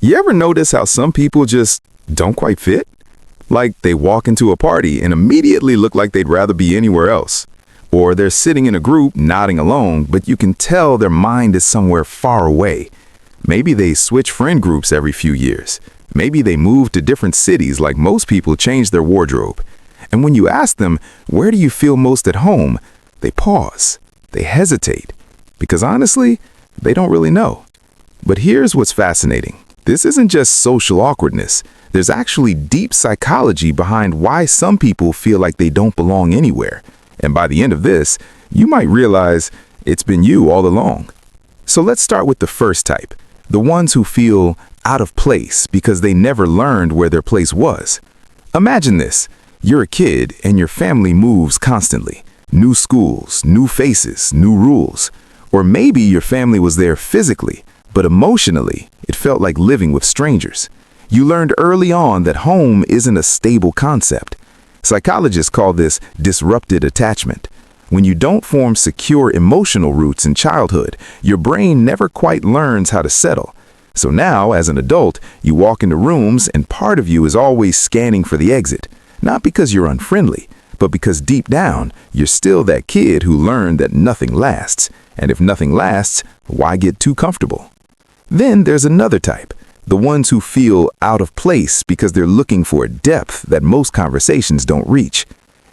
You ever notice how some people just don't quite fit? Like they walk into a party and immediately look like they'd rather be anywhere else. Or they're sitting in a group nodding along, but you can tell their mind is somewhere far away. Maybe they switch friend groups every few years. Maybe they move to different cities like most people change their wardrobe. And when you ask them, where do you feel most at home? They pause. They hesitate. Because honestly, they don't really know. But here's what's fascinating. This isn't just social awkwardness. There's actually deep psychology behind why some people feel like they don't belong anywhere. And by the end of this, you might realize it's been you all along. So let's start with the first type, the ones who feel out of place because they never learned where their place was. Imagine this. You're a kid and your family moves constantly. New schools, new faces, new rules. Or maybe your family was there physically, but emotionally, it felt like living with strangers. You learned early on that home isn't a stable concept. Psychologists call this disrupted attachment. When you don't form secure emotional roots in childhood, your brain never quite learns how to settle. So now, as an adult, you walk into rooms and part of you is always scanning for the exit. Not because you're unfriendly, but because deep down, you're still that kid who learned that nothing lasts. And if nothing lasts, why get too comfortable? Then there's another type, the ones who feel out of place because they're looking for a depth that most conversations don't reach.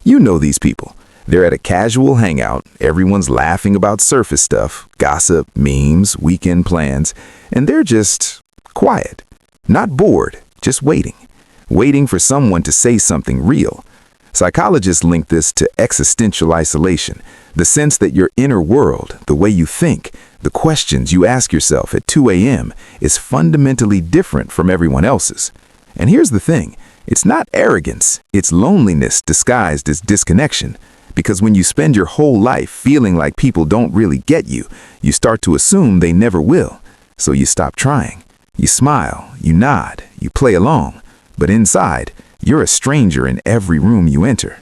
You know these people. They're at a casual hangout, everyone's laughing about surface stuff, gossip, memes, weekend plans, and they're just quiet. Not bored, just waiting for someone to say something real. Psychologists link this to existential isolation, the sense that your inner world, the way you think, the questions you ask yourself at 2 a.m. is fundamentally different from everyone else's. And here's the thing, it's not arrogance, it's loneliness disguised as disconnection. Because when you spend your whole life feeling like people don't really get you, you start to assume they never will. So you stop trying. You smile, you nod, you play along. But inside, you're a stranger in every room you enter.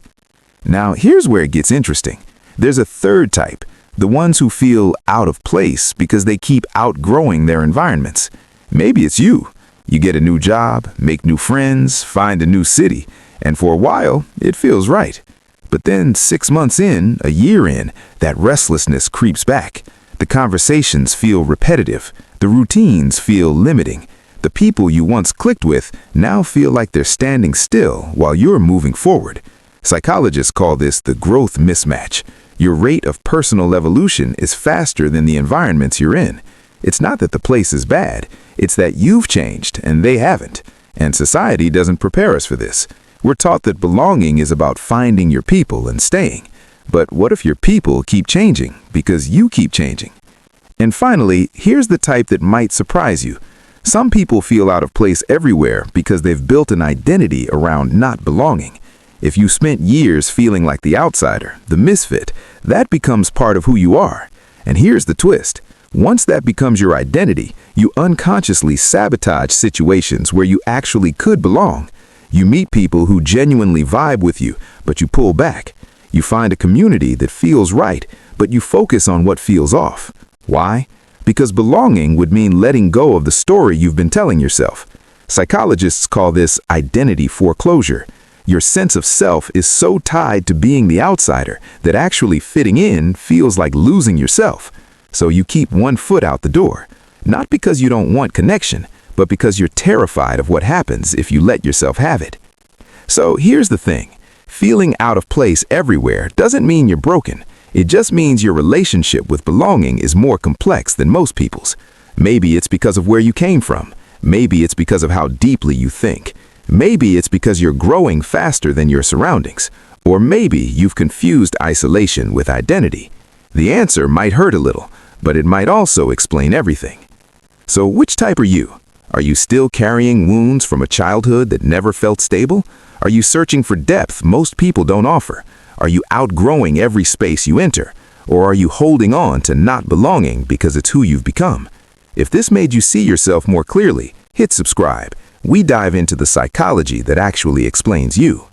Now, here's where it gets interesting. There's a third type, the ones who feel out of place because they keep outgrowing their environments. Maybe it's you. You get a new job, make new friends, find a new city, and for a while, it feels right. But then 6 months in, a year in, that restlessness creeps back. The conversations feel repetitive. The routines feel limiting. The people you once clicked with now feel like they're standing still while you're moving forward. Psychologists call this the growth mismatch. Your rate of personal evolution is faster than the environments you're in. It's not that the place is bad, it's that you've changed and they haven't. And society doesn't prepare us for this. We're taught that belonging is about finding your people and staying. But what if your people keep changing because you keep changing? And finally, here's the type that might surprise you. Some people feel out of place everywhere because they've built an identity around not belonging. If you spent years feeling like the outsider, the misfit, that becomes part of who you are. And here's the twist. Once that becomes your identity, you unconsciously sabotage situations where you actually could belong. You meet people who genuinely vibe with you, but you pull back. You find a community that feels right, but you focus on what feels off. Why? Because belonging would mean letting go of the story you've been telling yourself. Psychologists call this identity foreclosure. Your sense of self is so tied to being the outsider that actually fitting in feels like losing yourself. So you keep one foot out the door, not because you don't want connection, but because you're terrified of what happens if you let yourself have it. So here's the thing. Feeling out of place everywhere doesn't mean you're broken. It just means your relationship with belonging is more complex than most people's. Maybe it's because of where you came from. Maybe it's because of how deeply you think. Maybe it's because you're growing faster than your surroundings. Or maybe you've confused isolation with identity. The answer might hurt a little, but it might also explain everything. So which type are you? Are you still carrying wounds from a childhood that never felt stable? Are you searching for depth most people don't offer? Are you outgrowing every space you enter? Or are you holding on to not belonging because it's who you've become? If this made you see yourself more clearly, hit subscribe. We dive into the psychology that actually explains you.